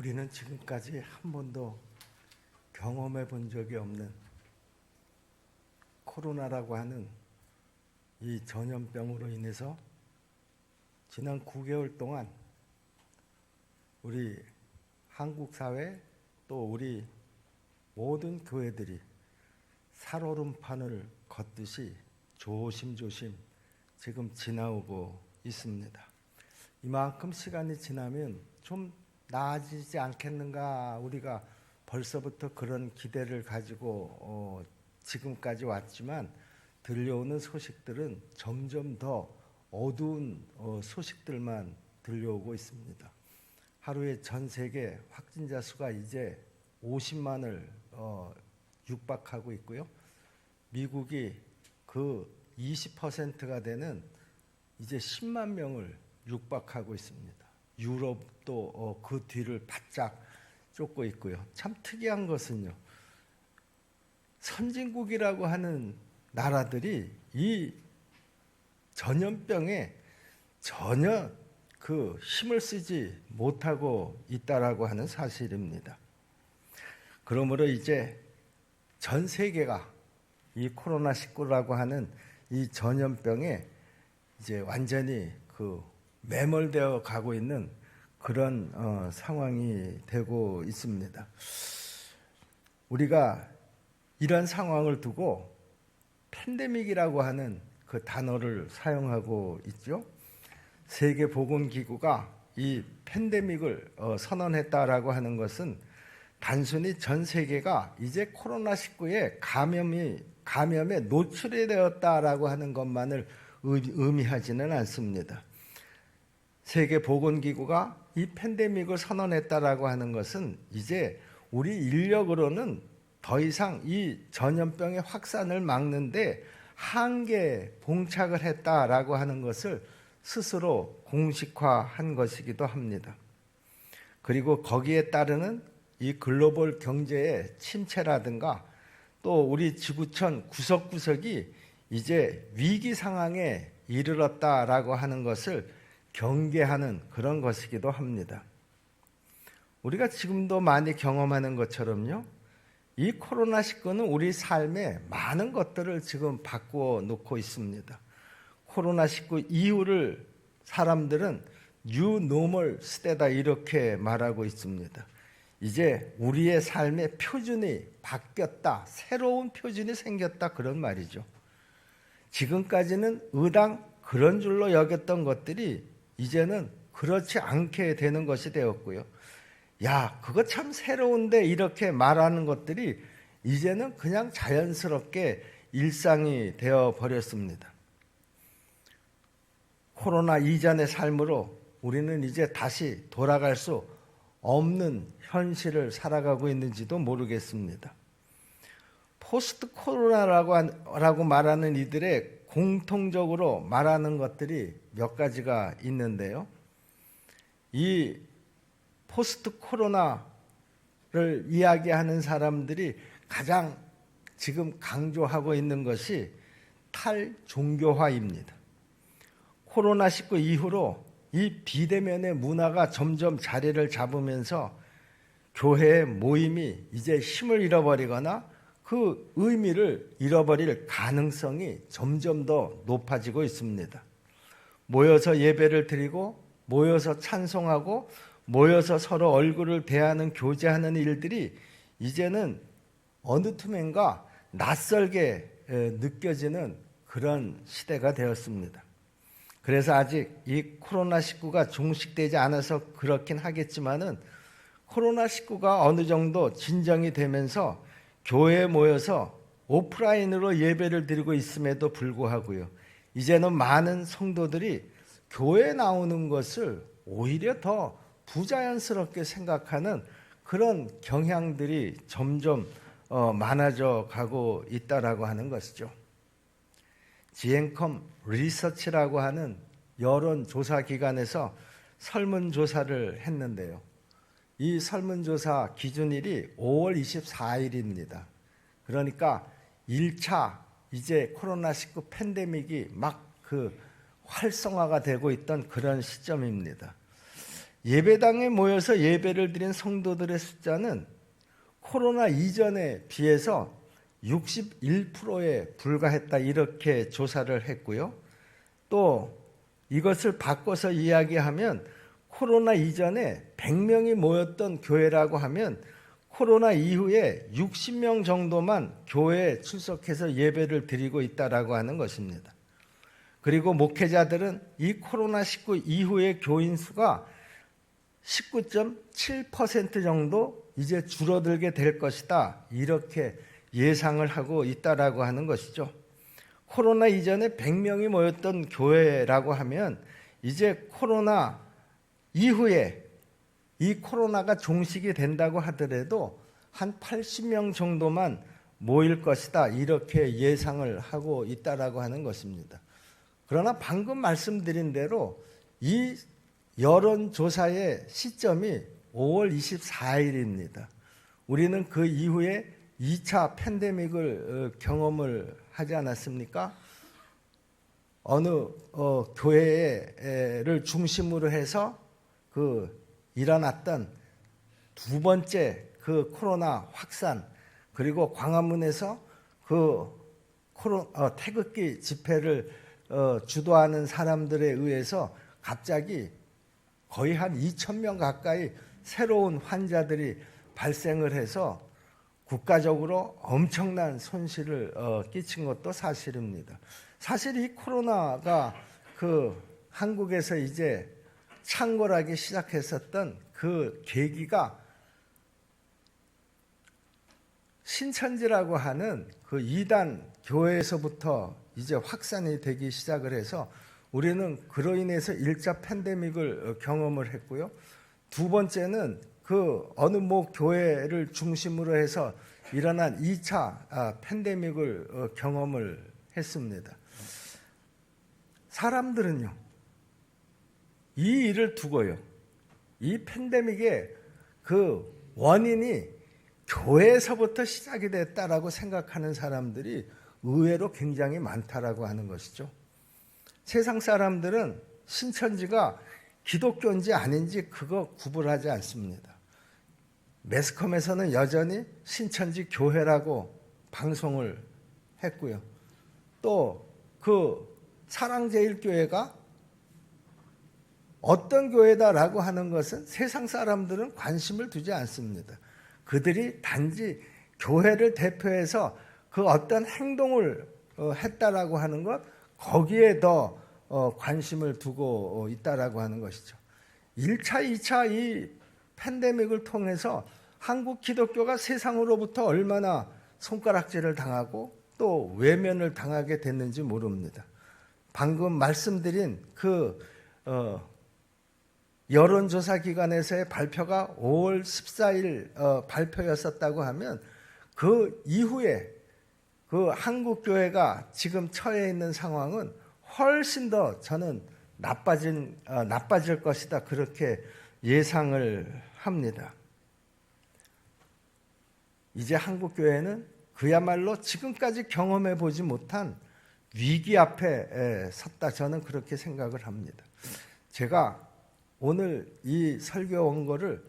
우리는 지금까지 한 번도 경험해 본 적이 없는 코로나라고 하는 이 전염병으로 인해서 지난 9개월 동안 우리 한국 사회 또 우리 모든 교회들이 살얼음판을 걷듯이 조심조심 지금 지나오고 있습니다. 이만큼 시간이 지나면 좀 나아지지 않겠는가, 우리가 벌써부터 그런 기대를 가지고 지금까지 왔지만 들려오는 소식들은 점점 더 어두운 소식들만 들려오고 있습니다. 하루에 전 세계 확진자 수가 이제 50만을 육박하고 있고요. 미국이 그 20%가 되는 이제 10만 명을 육박하고 있습니다. 유럽도 그 뒤를 바짝 쫓고 있고요. 참 특이한 것은요, 선진국이라고 하는 나라들이 이 전염병에 전혀 그 힘을 쓰지 못하고 있다라고 하는 사실입니다. 그러므로 이제 전 세계가 이 코로나19라고 하는 이 전염병에 이제 완전히 그 매몰되어 가고 있는 그런 상황이 되고 있습니다. 우리가 이런 상황을 두고 팬데믹이라고 하는 그 단어를 사용하고 있죠. 세계보건기구가 이 팬데믹을 선언했다라고 하는 것은 단순히 전 세계가 이제 코로나19에 감염에 노출이 되었다라고 하는 것만을 의미하지는 않습니다. 세계보건기구가 이 팬데믹을 선언했다라고 하는 것은 이제 우리 인력으로는 더 이상 이 전염병의 확산을 막는데 한계에 봉착을 했다라고 하는 것을 스스로 공식화한 것이기도 합니다. 그리고 거기에 따르는 이 글로벌 경제의 침체라든가 또 우리 지구촌 구석구석이 이제 위기 상황에 이르렀다라고 하는 것을 경계하는 그런 것이기도 합니다. 우리가 지금도 많이 경험하는 것처럼요, 이 코로나19는 우리 삶에 많은 것들을 지금 바꾸어 놓고 있습니다. 코로나19 이후를 사람들은 뉴 노멀 시대다 이렇게 말하고 있습니다. 이제 우리의 삶의 표준이 바뀌었다, 새로운 표준이 생겼다, 그런 말이죠. 지금까지는 의당 그런 줄로 여겼던 것들이 이제는 그렇지 않게 되는 것이 되었고요. 야, 그거 참 새로운데 이렇게 말하는 것들이 이제는 그냥 자연스럽게 일상이 되어 버렸습니다. 코로나 이전의 삶으로 우리는 이제 다시 돌아갈 수 없는 현실을 살아가고 있는지도 모르겠습니다. 포스트 코로나라고 말하는 이들의 공통적으로 말하는 것들이 몇 가지가 있는데요. 이 포스트 코로나를 이야기하는 사람들이 가장 지금 강조하고 있는 것이 탈종교화입니다. 코로나19 이후로 이 비대면의 문화가 점점 자리를 잡으면서 교회의 모임이 이제 힘을 잃어버리거나 그 의미를 잃어버릴 가능성이 점점 더 높아지고 있습니다. 모여서 예배를 드리고 모여서 찬송하고 모여서 서로 얼굴을 대하는 교제하는 일들이 이제는 어느 틈엔가 낯설게 느껴지는 그런 시대가 되었습니다. 그래서 아직 이 코로나19가 종식되지 않아서 그렇긴 하겠지만은 코로나19가 어느 정도 진정이 되면서 교회에 모여서 오프라인으로 예배를 드리고 있음에도 불구하고요, 이제는 많은 성도들이 교회에 나오는 것을 오히려 더 부자연스럽게 생각하는 그런 경향들이 점점 많아져 가고 있다라고 하는 것이죠. 지앤컴 리서치라고 하는 여론조사 기관에서 설문조사를 했는데요. 이 설문조사 기준일이 5월 24일입니다. 그러니까 1차 이제 코로나19 팬데믹이 막 그 활성화가 되고 있던 그런 시점입니다. 예배당에 모여서 예배를 드린 성도들의 숫자는 코로나 이전에 비해서 61%에 불과했다, 이렇게 조사를 했고요. 또 이것을 바꿔서 이야기하면 코로나 이전에 100명이 모였던 교회라고 하면 코로나 이후에 60명 정도만 교회에 출석해서 예배를 드리고 있다라고 하는 것입니다. 그리고 목회자들은 이 코로나19 이후의 교인 수가 19.7% 정도 이제 줄어들게 될 것이다, 이렇게 예상을 하고 있다라고 하는 것이죠. 코로나 이전에 100명이 모였던 교회라고 하면 이제 코로나 이후에 이 코로나가 종식이 된다고 하더라도 한 80명 정도만 모일 것이다, 이렇게 예상을 하고 있다라고 하는 것입니다. 그러나 방금 말씀드린 대로 이 여론조사의 시점이 5월 24일입니다. 우리는 그 이후에 2차 팬데믹을 경험을 하지 않았습니까? 어느 교회를 중심으로 해서 일어났던 두 번째 코로나 확산, 그리고 광화문에서 태극기 집회를 주도하는 사람들에 의해서 갑자기 거의 한 2,000명 가까이 새로운 환자들이 발생을 해서 국가적으로 엄청난 손실을 끼친 것도 사실입니다. 사실 이 코로나가 한국에서 이제 창궐하기 시작했었던 그 계기가 신천지라고 하는 그 이단 교회에서부터 이제 확산이 되기 시작을 해서 우리는 그로 인해서 1차 팬데믹을 경험을 했고요. 두 번째는 어느 교회를 중심으로 해서 일어난 2차 팬데믹을 경험을 했습니다. 사람들은요, 이 일을 두고요, 이 팬데믹의 원인이 교회에서부터 시작이 됐다라고 생각하는 사람들이 의외로 굉장히 많다라고 하는 것이죠. 세상 사람들은 신천지가 기독교인지 아닌지 그거 구분하지 않습니다. 매스컴에서는 여전히 신천지 교회라고 방송을 했고요. 또 사랑제일교회가 어떤 교회다라고 하는 것은 세상 사람들은 관심을 두지 않습니다. 그들이 단지 교회를 대표해서 어떤 행동을 했다라고 하는 것, 거기에 더 관심을 두고 있다라고 하는 것이죠. 1차, 2차 이 팬데믹을 통해서 한국 기독교가 세상으로부터 얼마나 손가락질을 당하고 또 외면을 당하게 됐는지 모릅니다. 방금 말씀드린 여론조사 기관에서의 발표가 5월 14일 발표였었다고 하면 그 이후에 한국교회가 지금 처해 있는 상황은 훨씬 더 저는 나빠질 것이다, 그렇게 예상을 합니다. 이제 한국교회는 그야말로 지금까지 경험해 보지 못한 위기 앞에 섰다, 저는 그렇게 생각을 합니다. 제가 오늘 이 설교 원고를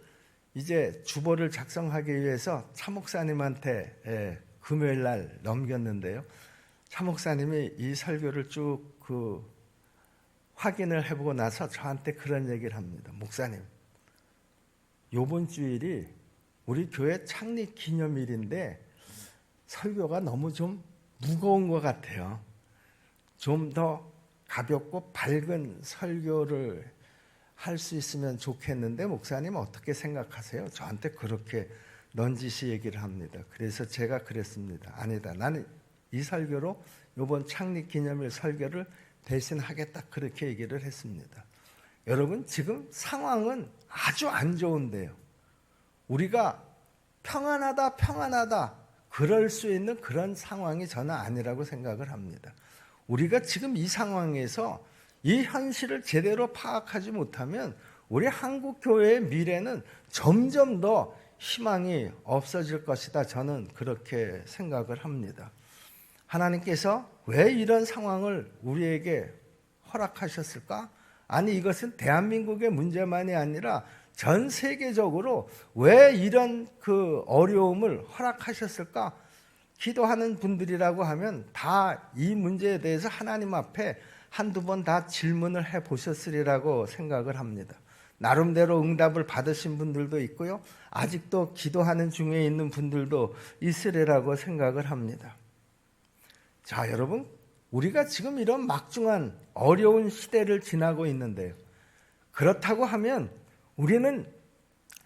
이제 주보를 작성하기 위해서 차 목사님한테 금요일 날 넘겼는데요. 차 목사님이 이 설교를 쭉 확인을 해보고 나서 저한테 그런 얘기를 합니다. 목사님, 이번 주일이 우리 교회 창립 기념일인데 설교가 너무 좀 무거운 것 같아요. 좀 더 가볍고 밝은 설교를 할 수 있으면 좋겠는데 목사님 어떻게 생각하세요? 저한테 그렇게 넌지시 얘기를 합니다. 그래서 제가 그랬습니다. 아니다, 나는 이 설교로 이번 창립 기념일 설교를 대신하겠다, 그렇게 얘기를 했습니다. 여러분, 지금 상황은 아주 안 좋은데요, 우리가 평안하다 그럴 수 있는 그런 상황이 저는 아니라고 생각을 합니다. 우리가 지금 이 상황에서 이 현실을 제대로 파악하지 못하면 우리 한국 교회의 미래는 점점 더 희망이 없어질 것이다, 저는 그렇게 생각을 합니다. 하나님께서 왜 이런 상황을 우리에게 허락하셨을까? 아니 이것은 대한민국의 문제만이 아니라 전 세계적으로 왜 이런 그 어려움을 허락하셨을까? 기도하는 분들이라고 하면 다 이 문제에 대해서 하나님 앞에 한두 번 다 질문을 해 보셨으리라고 생각을 합니다. 나름대로 응답을 받으신 분들도 있고요. 아직도 기도하는 중에 있는 분들도 있으리라고 생각을 합니다. 자, 여러분, 우리가 지금 이런 막중한 어려운 시대를 지나고 있는데요. 그렇다고 하면 우리는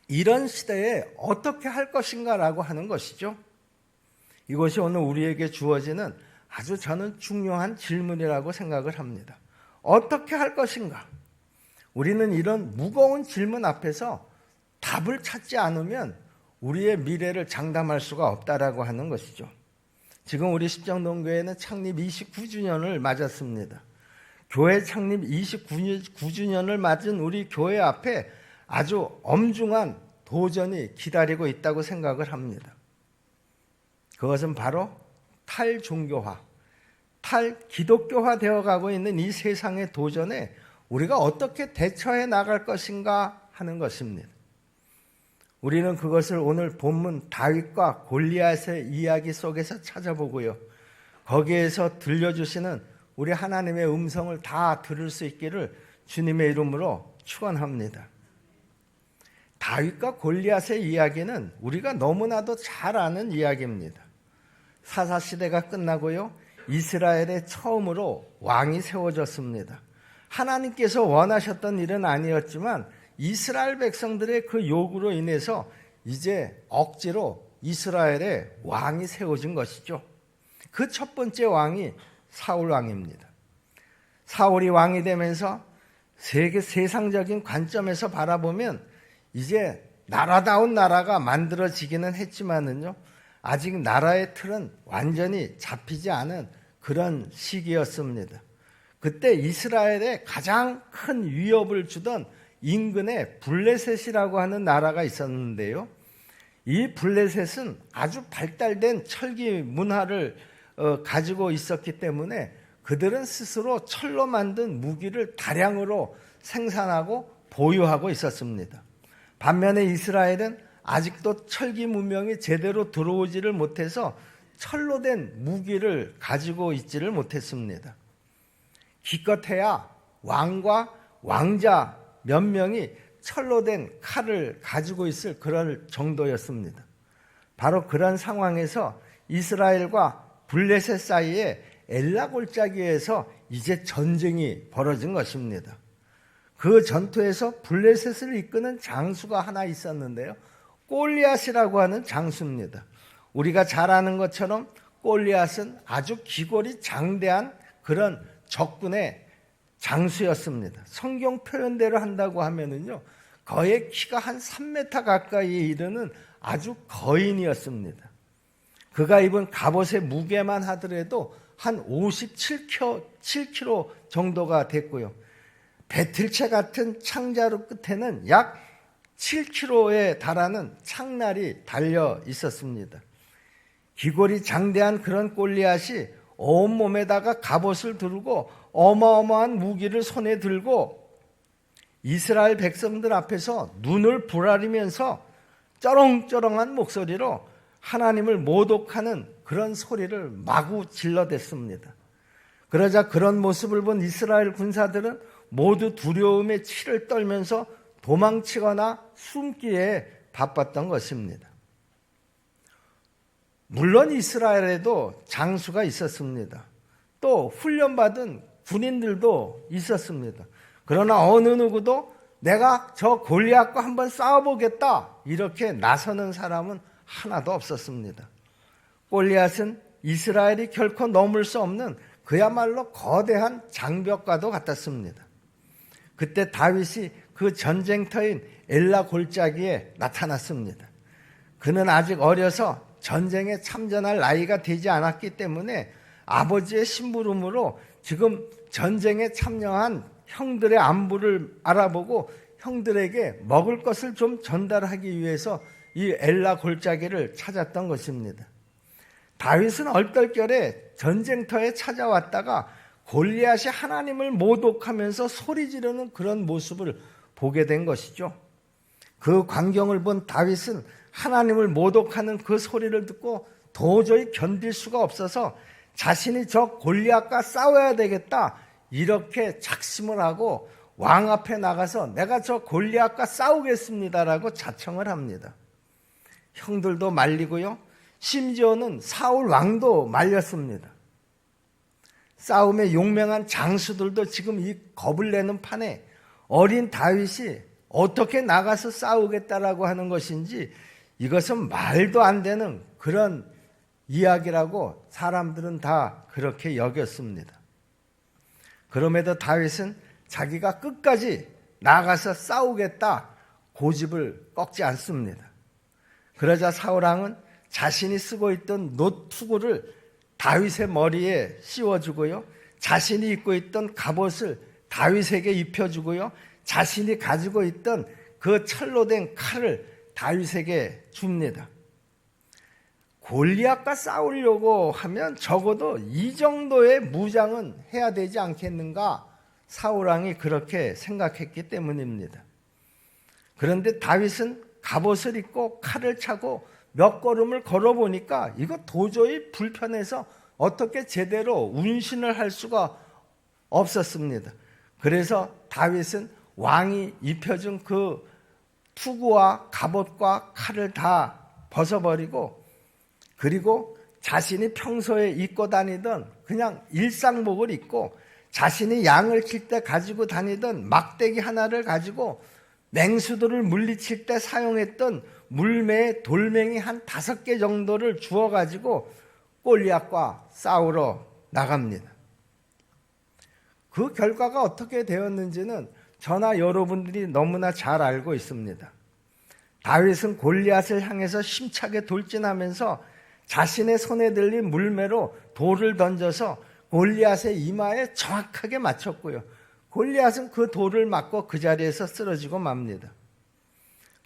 이런 시대에 어떻게 할 것인가라고 하는 것이죠. 이것이 오늘 우리에게 주어지는 아주 저는 중요한 질문이라고 생각을 합니다. 어떻게 할 것인가? 우리는 이런 무거운 질문 앞에서 답을 찾지 않으면 우리의 미래를 장담할 수가 없다라고 하는 것이죠. 지금 우리 십정동교회는 창립 29주년을 맞았습니다. 교회 창립 29주년을 맞은 우리 교회 앞에 아주 엄중한 도전이 기다리고 있다고 생각을 합니다. 그것은 바로 탈종교화, 탈기독교화 되어가고 있는 이 세상의 도전에 우리가 어떻게 대처해 나갈 것인가 하는 것입니다. 우리는 그것을 오늘 본문 다윗과 골리앗의 이야기 속에서 찾아보고요. 거기에서 들려주시는 우리 하나님의 음성을 다 들을 수 있기를 주님의 이름으로 축원합니다. 다윗과 골리앗의 이야기는 우리가 너무나도 잘 아는 이야기입니다. 사사시대가 끝나고요. 이스라엘에 처음으로 왕이 세워졌습니다. 하나님께서 원하셨던 일은 아니었지만 이스라엘 백성들의 그 요구로 인해서 이제 억지로 이스라엘에 왕이 세워진 것이죠. 그 첫 번째 왕이 사울 왕입니다. 사울이 왕이 되면서 세상적인 관점에서 바라보면 이제 나라다운 나라가 만들어지기는 했지만은요, 아직 나라의 틀은 완전히 잡히지 않은 그런 시기였습니다. 그때 이스라엘에 가장 큰 위협을 주던 인근에 블레셋이라고 하는 나라가 있었는데요. 이 블레셋은 아주 발달된 철기 문화를 가지고 있었기 때문에 그들은 스스로 철로 만든 무기를 다량으로 생산하고 보유하고 있었습니다. 반면에 이스라엘은 아직도 철기 문명이 제대로 들어오지를 못해서 철로 된 무기를 가지고 있지를 못했습니다. 기껏해야 왕과 왕자 몇 명이 철로 된 칼을 가지고 있을 그런 정도였습니다. 바로 그런 상황에서 이스라엘과 블레셋 사이에 엘라 골짜기에서 이제 전쟁이 벌어진 것입니다. 그 전투에서 블레셋을 이끄는 장수가 하나 있었는데요. 골리앗이라고 하는 장수입니다. 우리가 잘 아는 것처럼 골리앗은 아주 기골이 장대한 그런 적군의 장수였습니다. 성경 표현대로 한다고 하면은요, 거의 키가 한 3m 가까이 이르는 아주 거인이었습니다. 그가 입은 갑옷의 무게만 하더라도 한 57kg 정도가 됐고요. 배틀채 같은 창자루 끝에는 약 7kg에 달하는 창날이 달려 있었습니다. 기골이 장대한 그런 골리앗이 온몸에다가 갑옷을 두르고 어마어마한 무기를 손에 들고 이스라엘 백성들 앞에서 눈을 부라리면서 쩌렁쩌렁한 목소리로 하나님을 모독하는 그런 소리를 마구 질러댔습니다. 그러자 그런 모습을 본 이스라엘 군사들은 모두 두려움에 치를 떨면서 도망치거나 숨기에 바빴던 것입니다. 물론 이스라엘에도 장수가 있었습니다. 또 훈련받은 군인들도 있었습니다. 그러나 어느 누구도 내가 저 골리앗과 한번 싸워보겠다 이렇게 나서는 사람은 하나도 없었습니다. 골리앗은 이스라엘이 결코 넘을 수 없는 그야말로 거대한 장벽과도 같았습니다. 그때 다윗이 그 전쟁터인 엘라 골짜기에 나타났습니다. 그는 아직 어려서 전쟁에 참전할 나이가 되지 않았기 때문에 아버지의 심부름으로 지금 전쟁에 참여한 형들의 안부를 알아보고 형들에게 먹을 것을 좀 전달하기 위해서 이 엘라 골짜기를 찾았던 것입니다. 다윗은 얼떨결에 전쟁터에 찾아왔다가 골리앗이 하나님을 모독하면서 소리 지르는 그런 모습을 보게 된 것이죠. 그 광경을 본 다윗은 하나님을 모독하는 그 소리를 듣고 도저히 견딜 수가 없어서 자신이 저 골리앗과 싸워야 되겠다 이렇게 작심을 하고 왕 앞에 나가서 내가 저 골리앗과 싸우겠습니다라고 자청을 합니다. 형들도 말리고요. 심지어는 사울 왕도 말렸습니다. 싸움에 용맹한 장수들도 지금 이 겁을 내는 판에 어린 다윗이 어떻게 나가서 싸우겠다라고 하는 것인지 이것은 말도 안 되는 그런 이야기라고 사람들은 다 그렇게 여겼습니다. 그럼에도 다윗은 자기가 끝까지 나가서 싸우겠다 고집을 꺾지 않습니다. 그러자 사울왕은 자신이 쓰고 있던 노투구를 다윗의 머리에 씌워주고요. 자신이 입고 있던 갑옷을 다윗에게 입혀주고요. 자신이 가지고 있던 그 철로 된 칼을 다윗에게 줍니다. 골리앗과 싸우려고 하면 적어도 이 정도의 무장은 해야 되지 않겠는가? 사울왕이 그렇게 생각했기 때문입니다. 그런데 다윗은 갑옷을 입고 칼을 차고 몇 걸음을 걸어보니까 이거 도저히 불편해서 어떻게 제대로 운신을 할 수가 없었습니다. 그래서 다윗은 왕이 입혀준 그 투구와 갑옷과 칼을 다 벗어버리고 그리고 자신이 평소에 입고 다니던 그냥 일상복을 입고 자신이 양을 칠 때 가지고 다니던 막대기 하나를 가지고 맹수들을 물리칠 때 사용했던 물매의 돌멩이 한 5개 정도를 주워가지고 골리앗과 싸우러 나갑니다. 그 결과가 어떻게 되었는지는 저나 여러분들이 너무나 잘 알고 있습니다. 다윗은 골리앗을 향해서 힘차게 돌진하면서 자신의 손에 들린 물매로 돌을 던져서 골리앗의 이마에 정확하게 맞췄고요. 골리앗은 그 돌을 맞고 그 자리에서 쓰러지고 맙니다.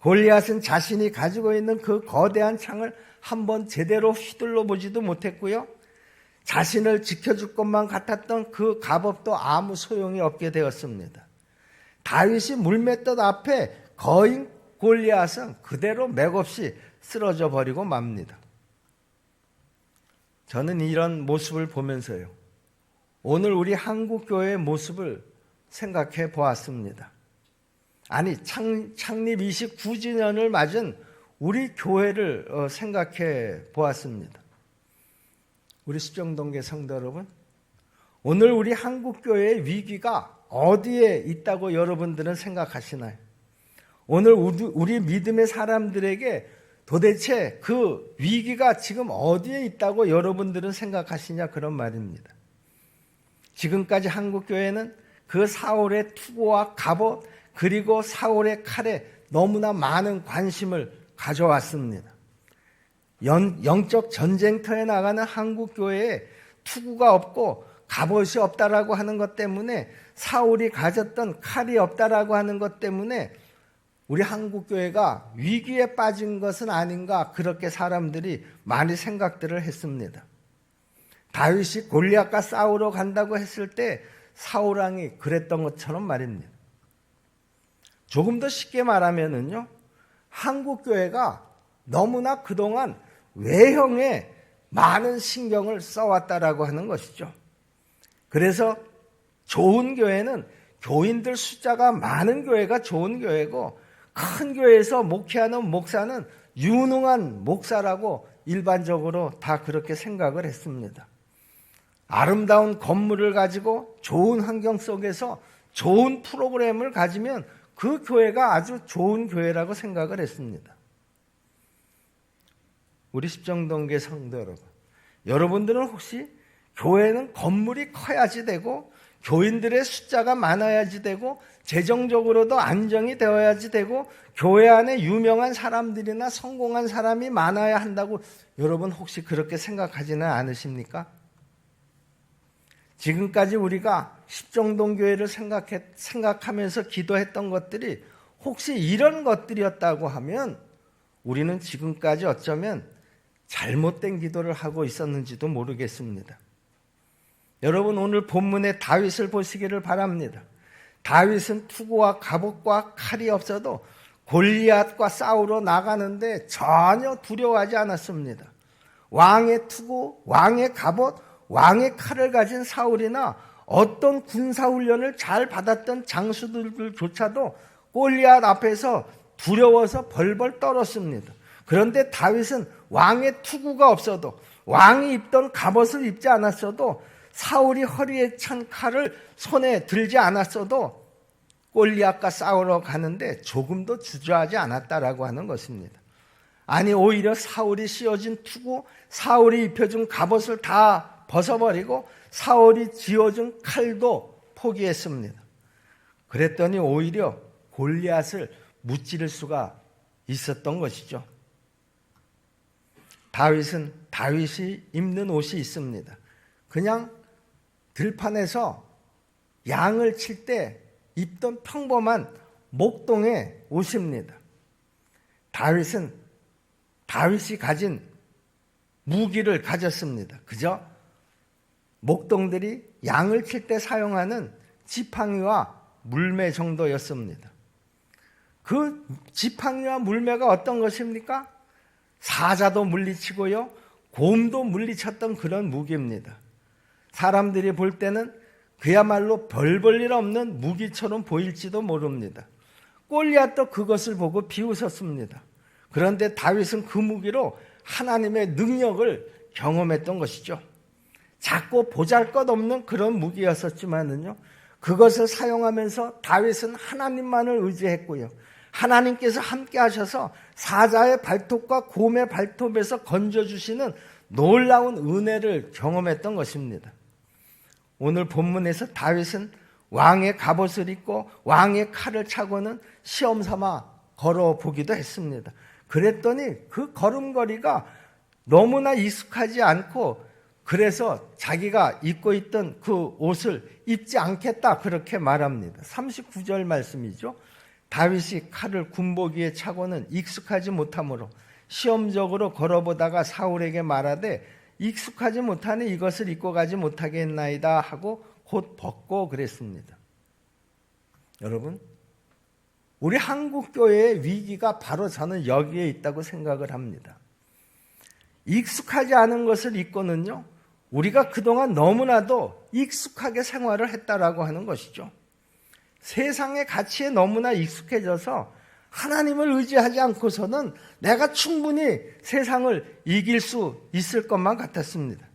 골리앗은 자신이 가지고 있는 그 거대한 창을 한번 제대로 휘둘러 보지도 못했고요. 자신을 지켜줄 것만 같았던 그 갑옷도 아무 소용이 없게 되었습니다. 다윗이 물맷돌 앞에 거인 골리앗은 그대로 맥없이 쓰러져 버리고 맙니다. 저는 이런 모습을 보면서요. 오늘 우리 한국교회의 모습을 생각해 보았습니다. 아니 창립 29주년을 맞은 우리 교회를 생각해 보았습니다. 우리 수정동계 성도 여러분, 오늘 우리 한국교회의 위기가 어디에 있다고 여러분들은 생각하시나요? 오늘 우리 믿음의 사람들에게 도대체 그 위기가 지금 어디에 있다고 여러분들은 생각하시냐 그런 말입니다. 지금까지 한국교회는 그 사울의 투구와 갑옷 그리고 사울의 칼에 너무나 많은 관심을 가져왔습니다. 영적 전쟁터에 나가는 한국교회에 투구가 없고 갑옷이 없다라고 하는 것 때문에 사울이 가졌던 칼이 없다라고 하는 것 때문에 우리 한국교회가 위기에 빠진 것은 아닌가 그렇게 사람들이 많이 생각들을 했습니다. 다윗이 골리앗과 싸우러 간다고 했을 때 사울왕이 그랬던 것처럼 말입니다. 조금 더 쉽게 말하면은요, 한국교회가 너무나 그동안 외형에 많은 신경을 써왔다라고 하는 것이죠. 그래서 좋은 교회는 교인들 숫자가 많은 교회가 좋은 교회고 큰 교회에서 목회하는 목사는 유능한 목사라고 일반적으로 다 그렇게 생각을 했습니다. 아름다운 건물을 가지고 좋은 환경 속에서 좋은 프로그램을 가지면 그 교회가 아주 좋은 교회라고 생각을 했습니다. 우리 십정동계 성도 여러분, 여러분들은 혹시 교회는 건물이 커야지 되고 교인들의 숫자가 많아야지 되고 재정적으로도 안정이 되어야지 되고 교회 안에 유명한 사람들이나 성공한 사람이 많아야 한다고 여러분 혹시 그렇게 생각하지는 않으십니까? 지금까지 우리가 십정동교회를 생각하면서 기도했던 것들이 혹시 이런 것들이었다고 하면 우리는 지금까지 어쩌면 잘못된 기도를 하고 있었는지도 모르겠습니다. 여러분 오늘 본문의 다윗을 보시기를 바랍니다. 다윗은 투구와 갑옷과 칼이 없어도 골리앗과 싸우러 나가는데 전혀 두려워하지 않았습니다. 왕의 투구, 왕의 갑옷, 왕의 칼을 가진 사울이나 어떤 군사훈련을 잘 받았던 장수들조차도 골리앗 앞에서 두려워서 벌벌 떨었습니다. 그런데 다윗은 왕의 투구가 없어도, 왕이 입던 갑옷을 입지 않았어도, 사울이 허리에 찬 칼을 손에 들지 않았어도 골리앗과 싸우러 가는데 조금도 주저하지 않았다라고 하는 것입니다. 아니 오히려 사울이 씌워진 투구, 사울이 입혀준 갑옷을 다 벗어버리고 사울이 쥐어준 칼도 포기했습니다. 그랬더니 오히려 골리앗을 무찌를 수가 있었던 것이죠. 다윗이 입는 옷이 있습니다. 그냥 들판에서 양을 칠 때 입던 평범한 목동의 옷입니다. 다윗이 가진 무기를 가졌습니다. 그저 목동들이 양을 칠 때 사용하는 지팡이와 물매 정도였습니다. 그 지팡이와 물매가 어떤 것입니까? 사자도 물리치고요, 곰도 물리쳤던 그런 무기입니다. 사람들이 볼 때는 그야말로 별 볼 일 없는 무기처럼 보일지도 모릅니다. 골리앗도 그것을 보고 비웃었습니다. 그런데 다윗은 그 무기로 하나님의 능력을 경험했던 것이죠. 작고 보잘것없는 그런 무기였었지만은요, 그것을 사용하면서 다윗은 하나님만을 의지했고요, 하나님께서 함께 하셔서 사자의 발톱과 곰의 발톱에서 건져주시는 놀라운 은혜를 경험했던 것입니다. 오늘 본문에서 다윗은 왕의 갑옷을 입고 왕의 칼을 차고는 시험삼아 걸어보기도 했습니다. 그랬더니 그 걸음걸이가 너무나 익숙하지 않고, 그래서 자기가 입고 있던 그 옷을 입지 않겠다 그렇게 말합니다. 39절 말씀이죠. 다윗이 칼을 군복위에 차고는 익숙하지 못하므로 시험적으로 걸어보다가 사울에게 말하되 익숙하지 못하니 이것을 입고 가지 못하게 했나이다 하고 곧 벗고 그랬습니다. 여러분, 우리 한국교회의 위기가 바로 저는 여기에 있다고 생각을 합니다. 익숙하지 않은 것을 입고는요, 우리가 그동안 너무나도 익숙하게 생활을 했다라고 하는 것이죠. 세상의 가치에 너무나 익숙해져서 하나님을 의지하지 않고서는 내가 충분히 세상을 이길 수 있을 것만 같았습니다.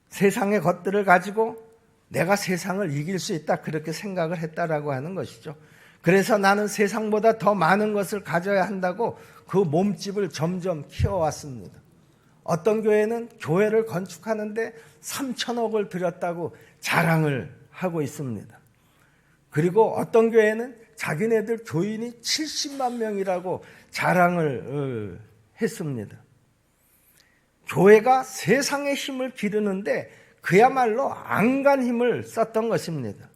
세상의 것들을 가지고 내가 세상을 이길 수 있다 그렇게 생각을 했다라고 하는 것이죠. 그래서 나는 세상보다 더 많은 것을 가져야 한다고 그 몸집을 점점 키워왔습니다. 어떤 교회는 교회를 건축하는데 3천억을 들였다고 자랑을 하고 있습니다. 그리고 어떤 교회는 자기네들 교인이 70만 명이라고 자랑을 했습니다. 교회가 세상의 힘을 기르는데 그야말로 안간 힘을 썼던 것입니다.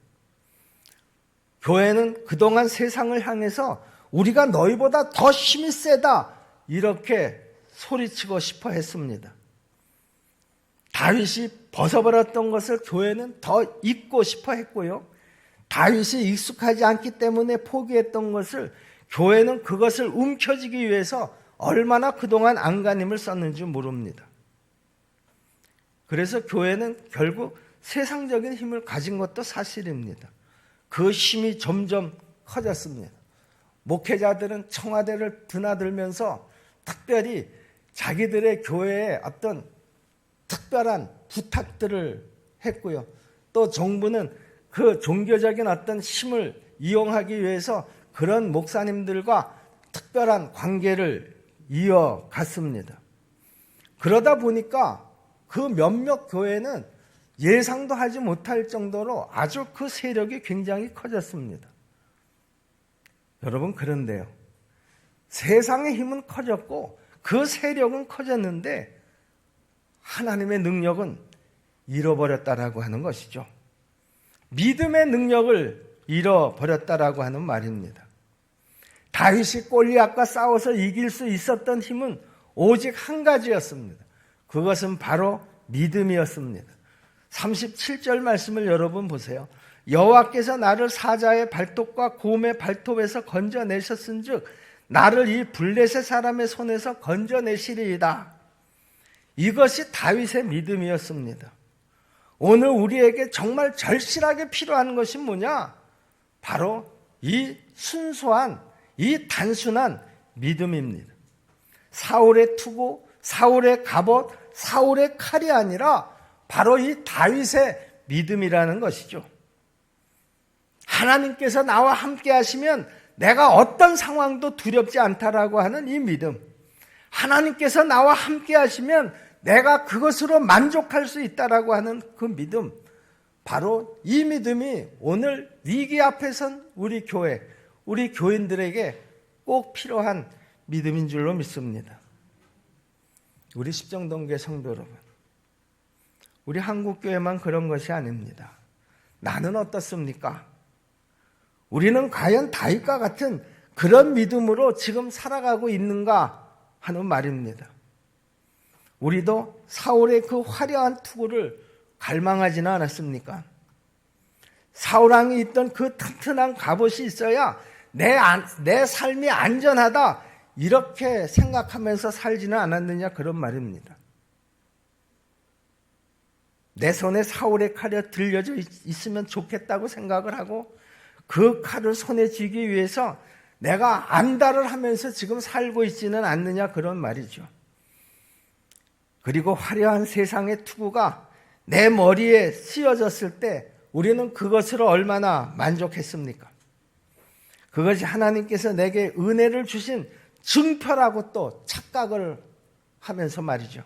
교회는 그동안 세상을 향해서 우리가 너희보다 더 힘이 세다 이렇게 소리치고 싶어 했습니다. 다윗이 벗어버렸던 것을 교회는 더 입고 싶어 했고요, 다윗이 익숙하지 않기 때문에 포기했던 것을 교회는 그것을 움켜쥐기 위해서 얼마나 그동안 안간힘을 썼는지 모릅니다. 그래서 교회는 결국 세상적인 힘을 가진 것도 사실입니다. 그 힘이 점점 커졌습니다. 목회자들은 청와대를 드나들면서 특별히 자기들의 교회에 어떤 특별한 부탁들을 했고요, 또 정부는 그 종교적인 어떤 힘을 이용하기 위해서 그런 목사님들과 특별한 관계를 이어갔습니다. 그러다 보니까 그 몇몇 교회는 예상도 하지 못할 정도로 아주 그 세력이 굉장히 커졌습니다. 여러분, 그런데요, 세상의 힘은 커졌고 그 세력은 커졌는데 하나님의 능력은 잃어버렸다라고 하는 것이죠. 믿음의 능력을 잃어버렸다라고 하는 말입니다. 다윗이 골리앗과 싸워서 이길 수 있었던 힘은 오직 한 가지였습니다. 그것은 바로 믿음이었습니다. 37절 말씀을 여러분 보세요. 여호와께서 나를 사자의 발톱과 곰의 발톱에서 건져내셨은즉 나를 이 블레셋 사람의 손에서 건져내시리이다. 이것이 다윗의 믿음이었습니다. 오늘 우리에게 정말 절실하게 필요한 것이 뭐냐? 바로 이 순수한, 이 단순한 믿음입니다. 사울의 투구, 사울의 갑옷, 사울의 칼이 아니라 바로 이 다윗의 믿음이라는 것이죠. 하나님께서 나와 함께 하시면 내가 어떤 상황도 두렵지 않다라고 하는 이 믿음. 하나님께서 나와 함께 하시면 내가 그것으로 만족할 수 있다라고 하는 그 믿음. 바로 이 믿음이 오늘 위기 앞에 선 우리 교회, 우리 교인들에게 꼭 필요한 믿음인 줄로 믿습니다. 우리 십정동교회 성도 여러분, 우리 한국교회만 그런 것이 아닙니다. 나는 어떻습니까? 우리는 과연 다윗과 같은 그런 믿음으로 지금 살아가고 있는가 하는 말입니다. 우리도 사울의 그 화려한 투구를 갈망하지는 않았습니까? 사울왕이 있던 그 튼튼한 갑옷이 있어야 내 삶이 안전하다 이렇게 생각하면서 살지는 않았느냐 그런 말입니다. 내 손에 사울의 칼이 들려져 있으면 좋겠다고 생각을 하고 그 칼을 손에 쥐기 위해서 내가 안달을 하면서 지금 살고 있지는 않느냐 그런 말이죠. 그리고 화려한 세상의 투구가 내 머리에 씌워졌을 때 우리는 그것으로 얼마나 만족했습니까? 그것이 하나님께서 내게 은혜를 주신 증표라고 또 착각을 하면서 말이죠.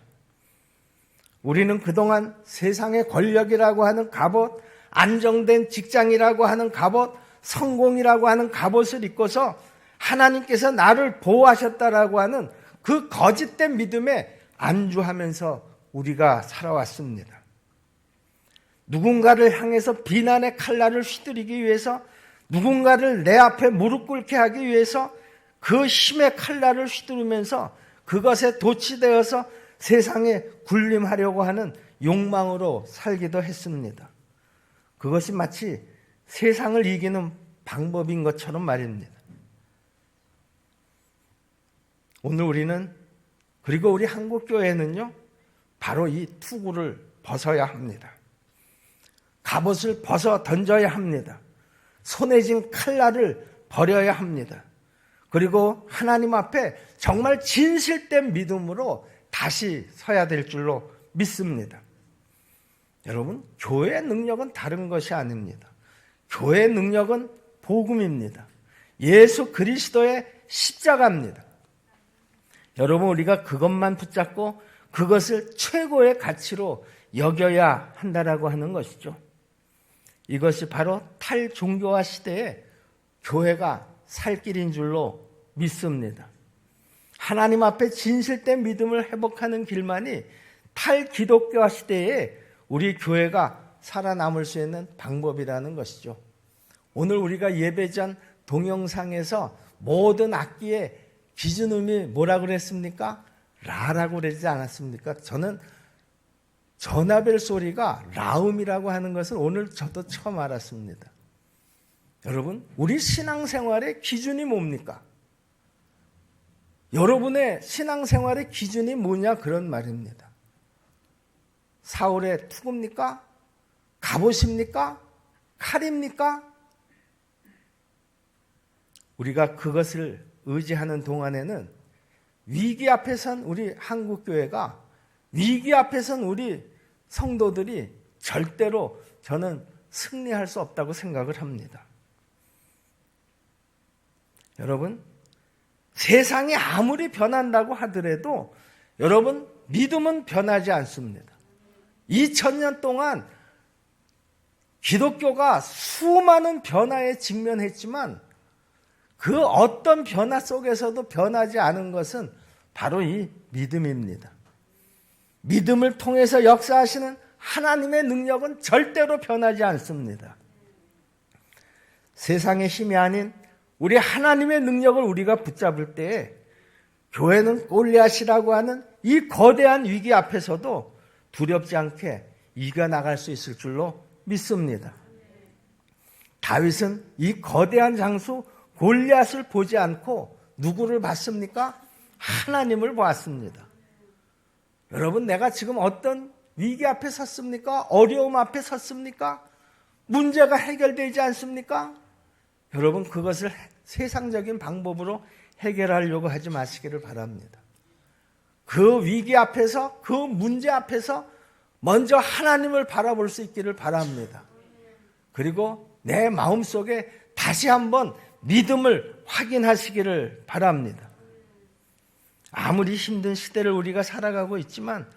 우리는 그동안 세상의 권력이라고 하는 갑옷, 안정된 직장이라고 하는 갑옷, 성공이라고 하는 갑옷을 입고서 하나님께서 나를 보호하셨다라고 하는 그 거짓된 믿음에 안주하면서 우리가 살아왔습니다. 누군가를 향해서 비난의 칼날을 휘두르기 위해서, 누군가를 내 앞에 무릎 꿇게 하기 위해서 그 힘의 칼날을 휘두르면서 그것에 도취되어서 세상에 군림하려고 하는 욕망으로 살기도 했습니다. 그것이 마치 세상을 이기는 방법인 것처럼 말입니다. 오늘 우리는, 그리고 우리 한국교회는요, 바로 이 투구를 벗어야 합니다. 갑옷을 벗어 던져야 합니다. 손에 쥔 칼날을 버려야 합니다. 그리고 하나님 앞에 정말 진실된 믿음으로 다시 서야 될 줄로 믿습니다. 여러분, 교회의 능력은 다른 것이 아닙니다. 교회의 능력은 복음입니다. 예수 그리스도의 십자가입니다. 여러분, 우리가 그것만 붙잡고 그것을 최고의 가치로 여겨야 한다라고 하는 것이죠. 이것이 바로 탈종교화 시대에 교회가 살 길인 줄로 믿습니다. 하나님 앞에 진실된 믿음을 회복하는 길만이 탈기독교화 시대에 우리 교회가 살아남을 수 있는 방법이라는 것이죠. 오늘 우리가 예배 전 동영상에서 모든 악기의 기준음이 뭐라고 그랬습니까? 라라고 그러지 않았습니까? 저는 전화벨 소리가 라음이라고 하는 것은 오늘 저도 처음 알았습니다. 여러분, 우리 신앙생활의 기준이 뭡니까? 여러분의 신앙생활의 기준이 뭐냐 그런 말입니다. 사울의 투구입니까? 갑옷입니까? 칼입니까? 우리가 그것을 의지하는 동안에는 위기 앞에 선 우리 한국교회가, 위기 앞에 선 우리 성도들이 절대로 저는 승리할 수 없다고 생각을 합니다. 여러분, 세상이 아무리 변한다고 하더라도 여러분, 믿음은 변하지 않습니다. 2000년 동안 기독교가 수많은 변화에 직면했지만 그 어떤 변화 속에서도 변하지 않은 것은 바로 이 믿음입니다. 믿음을 통해서 역사하시는 하나님의 능력은 절대로 변하지 않습니다. 세상의 힘이 아닌 우리 하나님의 능력을 우리가 붙잡을 때에 교회는 골리앗이라고 하는 이 거대한 위기 앞에서도 두렵지 않게 이겨나갈 수 있을 줄로 믿습니다. 다윗은 이 거대한 장수 골리앗을 보지 않고 누구를 봤습니까? 하나님을 보았습니다. 여러분, 내가 지금 어떤 위기 앞에 섰습니까? 어려움 앞에 섰습니까? 문제가 해결되지 않습니까? 여러분, 그것을 세상적인 방법으로 해결하려고 하지 마시기를 바랍니다. 그 위기 앞에서, 그 문제 앞에서 먼저 하나님을 바라볼 수 있기를 바랍니다. 그리고 내 마음속에 다시 한번 믿음을 확인하시기를 바랍니다. 아무리 힘든 시대를 우리가 살아가고 있지만,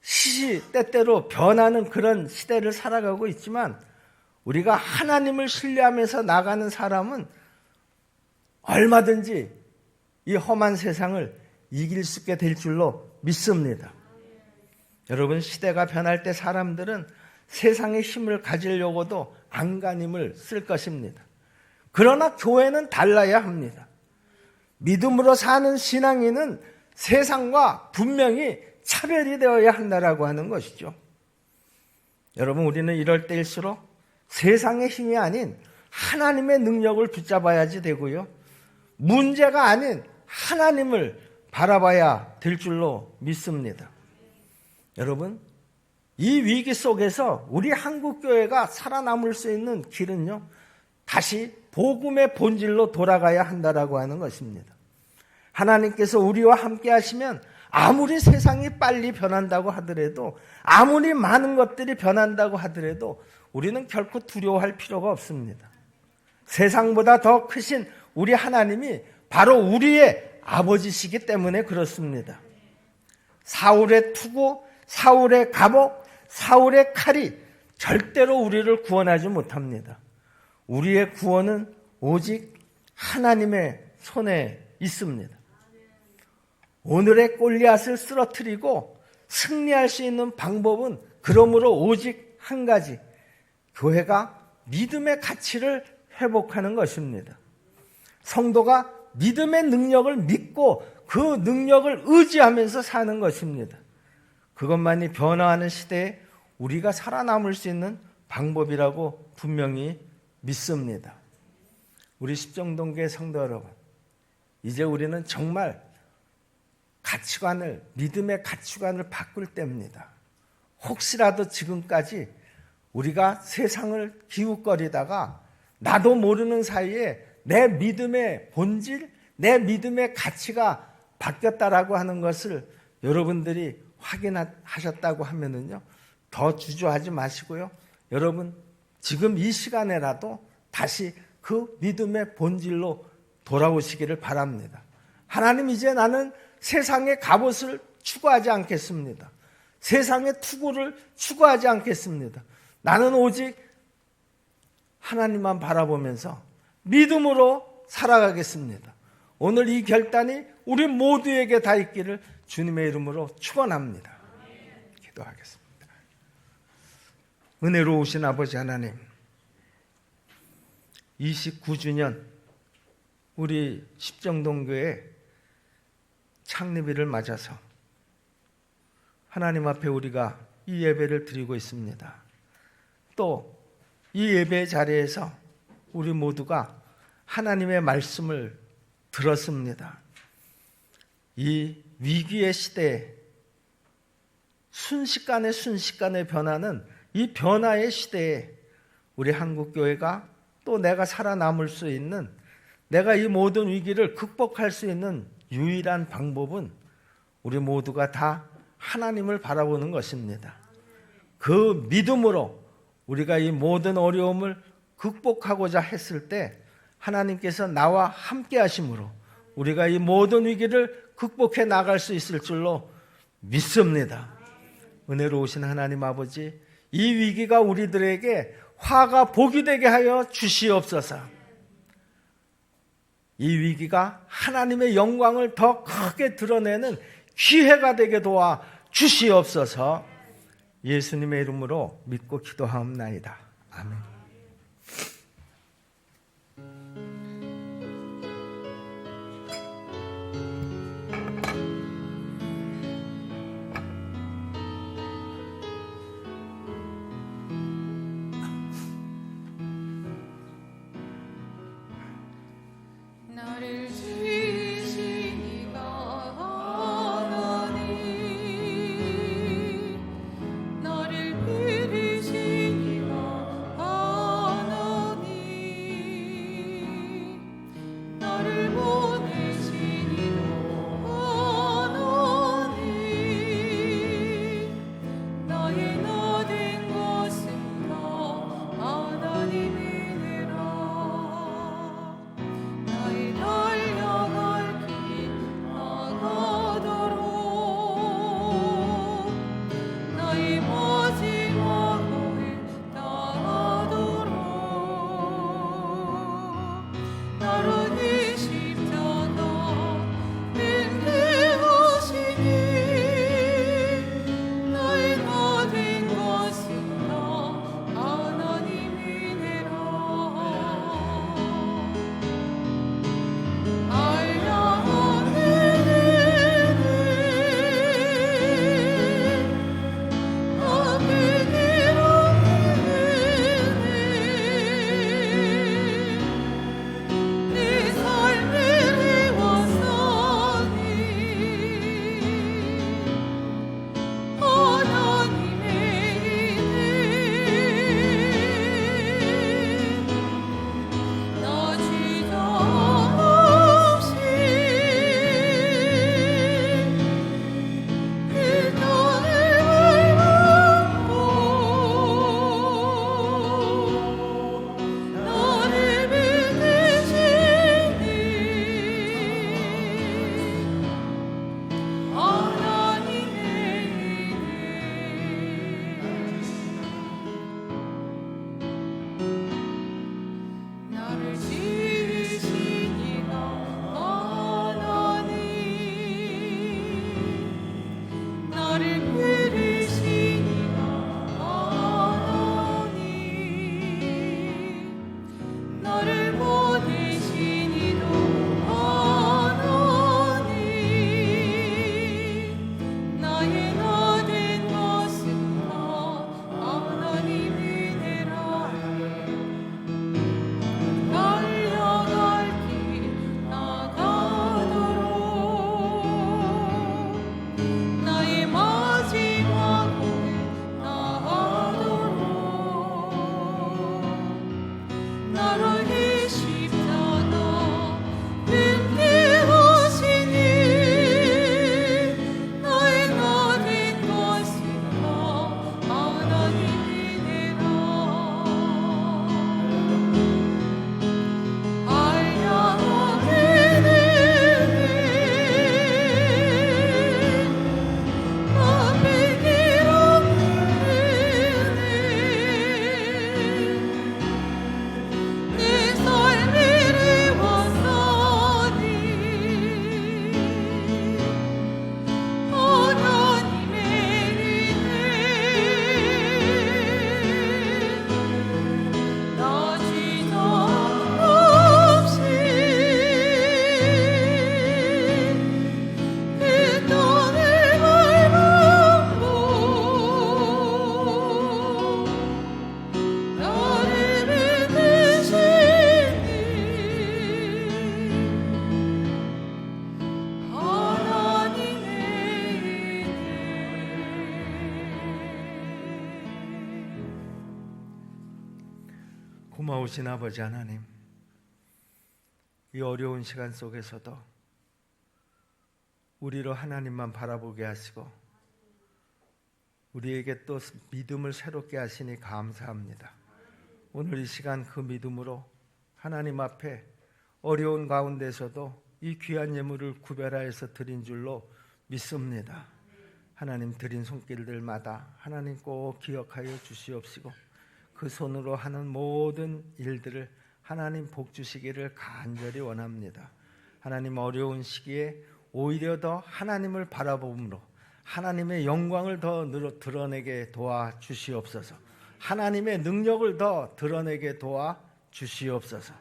시시때때로 변하는 그런 시대를 살아가고 있지만, 우리가 하나님을 신뢰하면서 나가는 사람은 얼마든지 이 험한 세상을 이길 수 있게 될 줄로 믿습니다. 여러분, 시대가 변할 때 사람들은 세상의 힘을 가지려고도 안간힘을 쓸 것입니다. 그러나 교회는 달라야 합니다. 믿음으로 사는 신앙인은 세상과 분명히 차별이 되어야 한다라고 하는 것이죠. 여러분, 우리는 이럴 때일수록 세상의 힘이 아닌 하나님의 능력을 붙잡아야지 되고요. 문제가 아닌 하나님을 바라봐야 될 줄로 믿습니다. 여러분, 이 위기 속에서 우리 한국교회가 살아남을 수 있는 길은요, 다시 복음의 본질로 돌아가야 한다라고 하는 것입니다. 하나님께서 우리와 함께 하시면 아무리 세상이 빨리 변한다고 하더라도, 아무리 많은 것들이 변한다고 하더라도 우리는 결코 두려워할 필요가 없습니다. 세상보다 더 크신 우리 하나님이 바로 우리의 아버지시기 때문에 그렇습니다. 사울의 투구, 사울의 갑옷, 사울의 칼이 절대로 우리를 구원하지 못합니다. 우리의 구원은 오직 하나님의 손에 있습니다. 오늘의 골리앗을 쓰러뜨리고 승리할 수 있는 방법은 그러므로 오직 한 가지, 교회가 믿음의 가치를 회복하는 것입니다. 성도가 믿음의 능력을 믿고 그 능력을 의지하면서 사는 것입니다. 그것만이 변화하는 시대에 우리가 살아남을 수 있는 방법이라고 분명히 믿습니다. 우리 십정동교회 성도 여러분, 이제 우리는 정말 가치관을, 믿음의 가치관을 바꿀 때입니다. 혹시라도 지금까지 우리가 세상을 기웃거리다가 나도 모르는 사이에 내 믿음의 본질, 내 믿음의 가치가 바뀌었다라고 하는 것을 여러분들이 확인하셨다고 하면은요, 더 주저하지 마시고요. 여러분, 지금 이 시간에라도 다시 그 믿음의 본질로 돌아오시기를 바랍니다. 하나님, 이제 나는 세상의 갑옷을 추구하지 않겠습니다. 세상의 투구를 추구하지 않겠습니다. 나는 오직 하나님만 바라보면서 믿음으로 살아가겠습니다. 오늘 이 결단이 우리 모두에게 다 있기를 주님의 이름으로 축원합니다. 기도하겠습니다. 은혜로우신 아버지 하나님, 29주년 우리 십정동교회 창립일을 맞아서 하나님 앞에 우리가 이 예배를 드리고 있습니다. 또 이 예배 자리에서 우리 모두가 하나님의 말씀을 들었습니다. 이 위기의 시대에 순식간에 변하는 이 변화의 시대에 우리 한국교회가 또 내가 살아남을 수 있는, 내가 이 모든 위기를 극복할 수 있는 유일한 방법은 우리 모두가 다 하나님을 바라보는 것입니다. 그 믿음으로 우리가 이 모든 어려움을 극복하고자 했을 때 하나님께서 나와 함께 하심으로 우리가 이 모든 위기를 극복해 나갈 수 있을 줄로 믿습니다. 은혜로우신 하나님 아버지, 이 위기가 우리들에게 화가 복이 되게 하여 주시옵소서. 이 위기가 하나님의 영광을 더 크게 드러내는 기회가 되게 도와 주시옵소서. 예수님의 이름으로 믿고 기도하옵나이다. 아멘. 나를 지으신 이가 하나님, 나를 기르신 이가 하나님, 나를 보내신 이도 하나님, 나의 나 된 것은 다 하나님이니라. 나의 달려갈 길 나가도록, 나의 마지막을 다하도록, 나로 이 십자가 맹세 하시니, 나의 나 된 것은 다 하나님이니라. 내 삶을 해왔사니 하나님의 은혜, 나 주저 없이 그 땅을 밟고 나를 믿으시니 하나님의 은혜, 나를 지으신 이가 하나님, 나를 기르신 이가 하나님, 나를 보내신 이도 하나님, 나의 나 된 것은 다 하나님이니라. 달려갈 길 나가도록, 나의 마지막을 다하도록, 나로 이 십자가 맹세 하시니, 나의 나 된 것은 다 하나님이니라. 한량하게 되네 앞에 길 없는 내 삶을 해왔사니 하나님의 은혜, 나 지저 없이 그 땅을 밟고 나를 믿으시니 하나님의 고마우신 아버지 하나님, 이 어려운 시간 속에서도 우리로 하나님만 바라보게 하시고 우리에게 또 믿음을 새롭게 하시니 감사합니다. 오늘 이 시간 그 믿음으로 하나님 앞에 어려운 가운데서도 이 귀한 예물을 구별하여서 드린 줄로 믿습니다. 하나님 드린 손길들마다 하나님 꼭 기억하여 주시옵시고 그 손으로 하는 모든 일들을 하나님 복 주시기를 간절히 원합니다. 하나님 어려운 시기에 오히려 더 하나님을 바라봄으로 하나님의 영광을 더 드러내게 도와 주시옵소서. 하나님의 능력을 더 드러내게 도와 주시옵소서.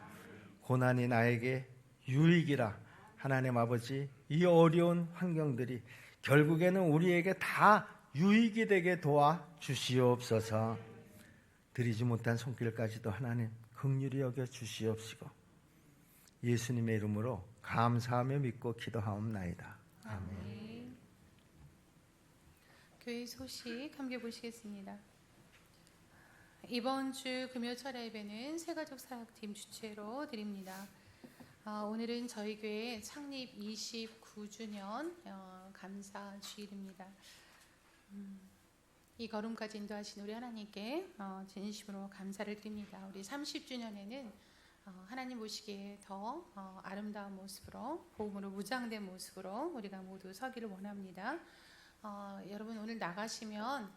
고난이 나에게 유익이라 하나님 아버지, 이 어려운 환경들이 결국에는 우리에게 다 유익이 되게 도와 주시옵소서. 드리지 못한 손길까지도 하나님 긍휼히 여겨 주시옵시고 예수님의 이름으로 감사하며 믿고 기도하옵나이다. 아멘. 교회 소식 함께 보시겠습니다. 이번 주 금요철 예배는 새가족 사역팀 주최로 드립니다. 오늘은 저희 교회 창립 29주년 감사 주일입니다. 이 걸음까지 인도하신 우리 하나님께 진심으로 감사를 드립니다. 우리 30주년에는 하나님 보시기에 더 아름다운 모습으로, 복음으로 무장된 모습으로 우리가 모두 서기를 원합니다. 여러분 오늘 나가시면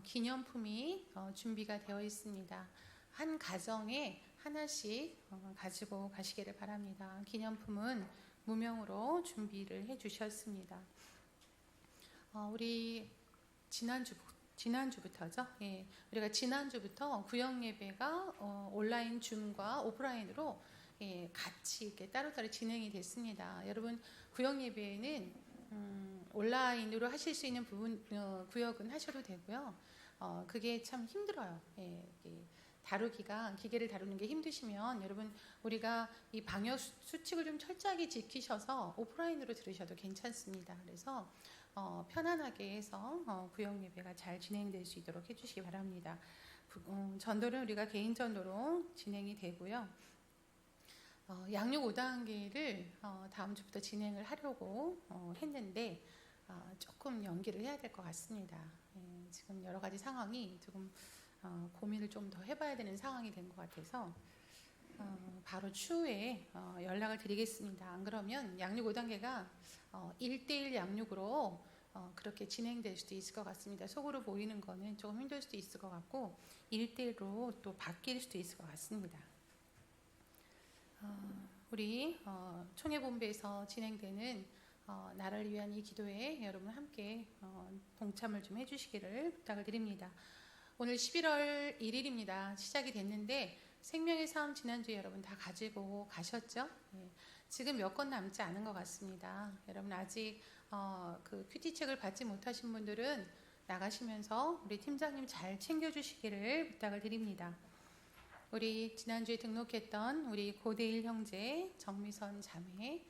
기념품이 준비가 되어 있습니다. 한 가정에 하나씩 가지고 가시기를 바랍니다. 기념품은 무명으로 준비를 해주셨습니다. 우리 지난주부터죠. 예, 우리가 지난주부터 구역 예배가 온라인 줌과 오프라인으로 같이 이렇게 따로따로 진행이 됐습니다. 여러분 구역 예배에는 온라인으로 하실 수 있는 부분 구역은 하셔도 되고요. 그게 참 힘들어요. 다루기가 기계를 다루는 게 힘드시면 여러분 우리가 이 방역 수칙을 좀 철저하게 지키셔서 오프라인으로 들으셔도 괜찮습니다. 그래서 편안하게 해서 구역 예배가 잘 진행될 수 있도록 해주시기 바랍니다. 전도는 우리가 개인 전도로 진행이 되고요. 양육 5단계를 다음 주부터 진행을 하려고 했는데 조금 연기를 해야 될 것 같습니다. 지금 여러 가지 상황이 조금 고민을 좀 더 해봐야 되는 상황이 된 것 같아서 바로 추후에 연락을 드리겠습니다. 안 그러면 양육 5단계가 1대1 양육으로 그렇게 진행될 수도 있을 것 같습니다. 속으로 보이는 거는 조금 힘들 수도 있을 것 같고 1대1로 또 바뀔 수도 있을 것 같습니다. 우리 총회본부에서 진행되는 나라를 위한 이 기도에 여러분 함께 동참을 좀 해주시기를 부탁을 드립니다. 오늘 11월 1일입니다. 시작이 됐는데 생명의 싸움 지난주에 여러분 다 가지고 가셨죠? 예. 지금 몇 권 남지 않은 것 같습니다. 여러분 아직 그 큐티책을 받지 못하신 분들은 나가시면서 우리 팀장님 잘 챙겨주시기를 부탁을 드립니다. 우리 지난주에 등록했던 우리 고대일 형제, 정미선 자매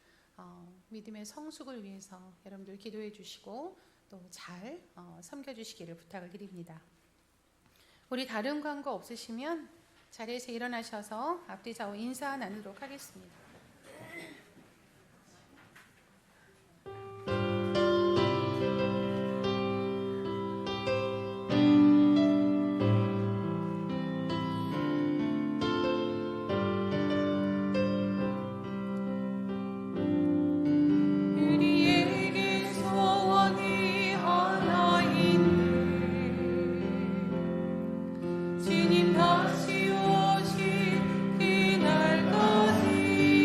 믿음의 성숙을 위해서 여러분들 기도해 주시고 또 잘 섬겨주시기를 부탁을 드립니다. 우리 다른 광고 없으시면 자리에서 일어나셔서 앞뒤 좌우 인사 나누도록 하겠습니다. 주님 다시 오실 그날까지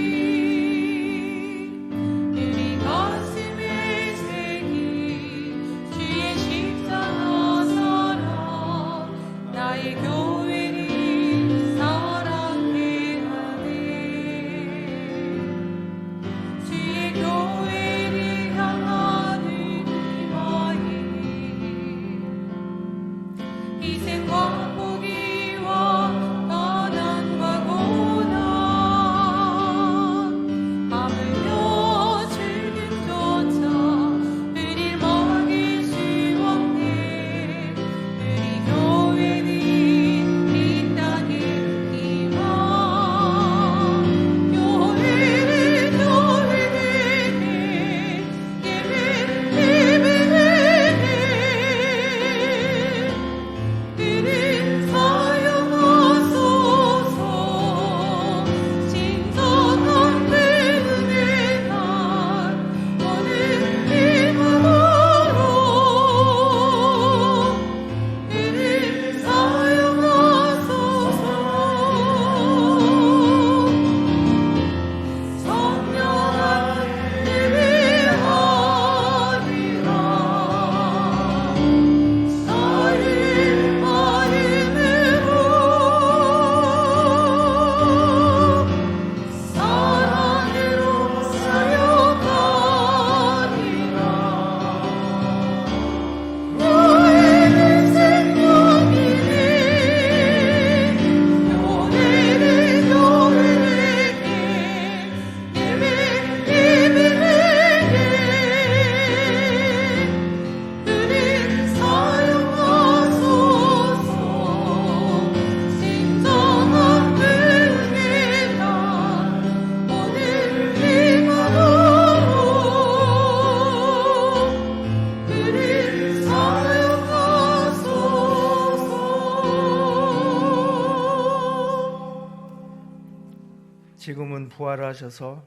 부활하셔서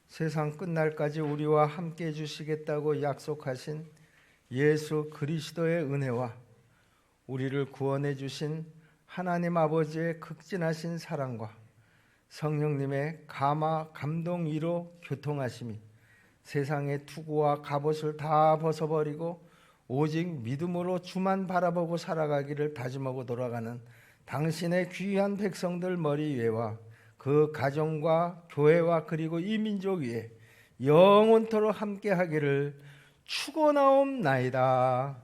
세상 끝날까지 우리와 함께 해주시겠다고 약속하신 예수 그리스도의 은혜와 우리를 구원해 주신 하나님 아버지의 극진하신 사랑과 성령님의 감화 감동 위로 교통하심이 세상의 투구와 갑옷을 다 벗어버리고 오직 믿음으로 주만 바라보고 살아가기를 다짐하고 돌아가는 당신의 귀한 백성들 머리 위에와 그 가정과 교회와 그리고 이 민족 위에 영원토록 함께 하기를 축원하옵나이다.